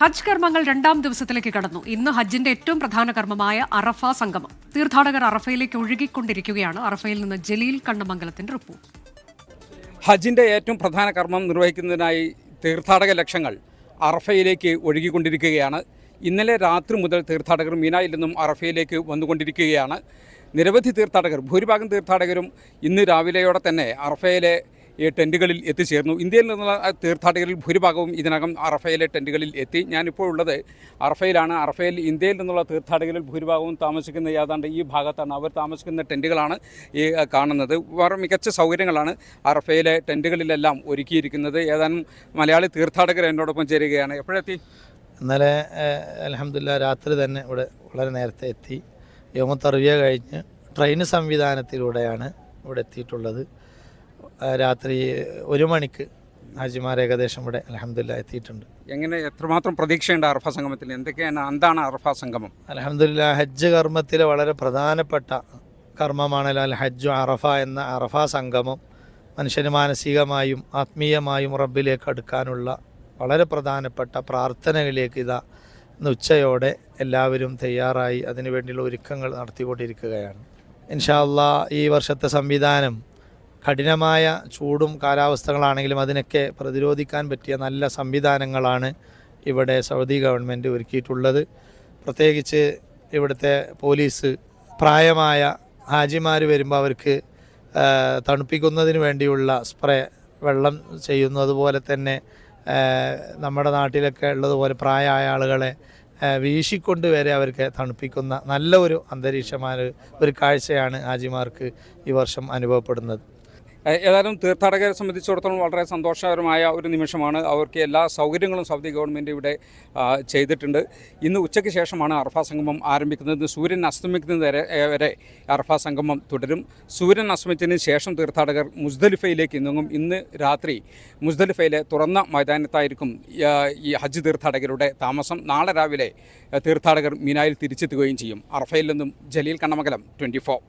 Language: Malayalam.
ഹജ്ജ് കർമ്മങ്ങൾ രണ്ടാം ദിവസത്തിലേക്ക് കടന്നു. ഇന്ന് ഹജ്ജിന്റെ ഏറ്റവും പ്രധാന കർമ്മമായ അറഫ സംഗമം. തീർത്ഥാടകർ അറഫയിലേക്ക് ഒഴുകിക്കൊണ്ടിരിക്കുകയാണ്. അറഫയിൽ നിന്ന് ജലീൽ കണ്ണമംഗലത്തിന്റെ റിപ്പോർട്ട്. ഹജ്ജിന്റെ ഏറ്റവും പ്രധാന കർമ്മം നിർവഹിക്കുന്നതിനായി തീർത്ഥാടക ലക്ഷങ്ങൾ അറഫയിലേക്ക് ഒഴുകിക്കൊണ്ടിരിക്കുകയാണ്. ഇന്നലെ രാത്രി മുതൽ തീർത്ഥാടകർ മീനായിൽ നിന്നും അറഫയിലേക്ക് വന്നുകൊണ്ടിരിക്കുകയാണ്. നിരവധി തീർത്ഥാടകർ, ഭൂരിഭാഗം തീർത്ഥാടകരും ഇന്ന് രാവിലെയോടെ തന്നെ അറഫയിലെ ടെൻറ്റുകളിൽ എത്തിച്ചേർന്നു. ഇന്ത്യയിൽ നിന്നുള്ള തീർത്ഥാടകരിൽ ഭൂരിഭാഗവും ഇതിനകം അറഫയിലെ ടെൻറ്റുകളിൽ എത്തി. ഞാനിപ്പോൾ ഉള്ളത് അറഫയിലാണ്. അറഫയിൽ ഇന്ത്യയിൽ നിന്നുള്ള തീർത്ഥാടകരിൽ ഭൂരിഭാഗവും താമസിക്കുന്ന ഏതാണ്ട് ഈ ഭാഗത്താണ്. അവർ താമസിക്കുന്ന ടെൻറ്റുകളാണ് ഈ കാണുന്നത്. വളരെ മികച്ച സൗകര്യങ്ങളാണ് അറഫയിലെ ടെൻറ്റുകളിലെല്ലാം ഒരുക്കിയിരിക്കുന്നത്. ഏതാനും മലയാളി തീർത്ഥാടകർ എന്നോടൊപ്പം ചേരുകയാണ്. എപ്പോഴെത്തി? ഇന്നലെ അൽഹംദുലില്ലാ രാത്രി തന്നെ ഇവിടെ വളരെ നേരത്തെ എത്തി. യൗമു തർവിയ കഴിഞ്ഞ് ട്രെയിൻ സംവിധാനത്തിലൂടെയാണ് ഇവിടെ എത്തിയിട്ടുള്ളത്. രാത്രി 1 മണിക്ക് ഹാജിമാർ ഏകദേശം ഇവിടെ അൽഹംദുലില്ലാ എത്തിയിട്ടുണ്ട്. എങ്ങനെ, എത്രമാത്രം പ്രതീക്ഷയുണ്ട് അറഫ സംഗമത്തിൽ? എന്താണ് അറഫ സംഗമം? അൽഹംദുലില്ലാ ഹജ്ജ് കർമ്മത്തിലെ വളരെ പ്രധാനപ്പെട്ട കർമ്മമാണല്ലോ അൽ ഹജ്ജു അറഫ എന്ന അറഫ സംഗമം. മനുഷ്യന് മാനസികമായും ആത്മീയമായും റബ്ബിലേക്ക് അടുക്കാനുള്ള വളരെ പ്രധാനപ്പെട്ട പ്രാർത്ഥനകളിലേക്ക് ഇതാ ഇന്ന് ഉച്ചയോടെ എല്ലാവരും തയ്യാറായി അതിനുവേണ്ടിയുള്ള ഒരുക്കങ്ങൾ നടത്തിക്കൊണ്ടിരിക്കുകയാണ്. ഇൻഷാ അല്ലാഹ് ഈ വർഷത്തെ സംവിധാനം കഠിനമായ ചൂടും കാലാവസ്ഥകളാണെങ്കിലും അതിനൊക്കെ പ്രതിരോധിക്കാൻ പറ്റിയ നല്ല സംവിധാനങ്ങളാണ് ഇവിടെ സൗദി ഗവൺമെൻറ് ഒരുക്കിയിട്ടുള്ളത്. പ്രത്യേകിച്ച് ഇവിടുത്തെ പോലീസ് പ്രായമായ ഹാജിമാർ വരുമ്പോൾ അവർക്ക് തണുപ്പിക്കുന്നതിന് വേണ്ടിയുള്ള സ്പ്രേ, വെള്ളം ചെയ്യുന്നത് പോലെ തന്നെ നമ്മുടെ നാട്ടിലൊക്കെ ഉള്ളതുപോലെ പ്രായമായ ആളുകളെ വീശിക്കൊണ്ട് വരെ അവർക്ക് തണുപ്പിക്കുന്ന നല്ല ഒരു അന്തരീക്ഷമായ ഒരു കാഴ്ചയാണ് ഹാജിമാർക്ക് ഈ വർഷം അനുഭവപ്പെടുന്നത്. ഏതായാലും തീർത്ഥാടകരെ സംബന്ധിച്ചിടത്തോളം വളരെ സന്തോഷകരമായ ഒരു നിമിഷമാണ്. അവർക്ക് എല്ലാ സൗകര്യങ്ങളും സൗദി ഗവൺമെൻറ് ഇവിടെ ചെയ്തിട്ടുണ്ട്. ഇന്ന് ഉച്ചയ്ക്ക് ശേഷമാണ് അറഫ സംഗമം ആരംഭിക്കുന്നത്. സൂര്യൻ അസ്തമിക്കുന്നത് വരെ അറഫ സംഗമം തുടരും. സൂര്യൻ അസ്തമിച്ചതിന് ശേഷം തീർത്ഥാടകർ മുസ്ദലിഫയിലേക്ക് നീങ്ങും. ഇന്ന് രാത്രി മുസ്ദലിഫയിലെ തുറന്ന മൈതാനത്തായിരിക്കും ഈ ഹജ്ജ് തീർത്ഥാടകരുടെ താമസം. നാളെ രാവിലെ തീർത്ഥാടകർ മീനായിൽ തിരിച്ചെത്തുകയും ചെയ്യും. അറഫയിൽ നിന്നും ജലീൽ കണ്ണമംഗലം, 24.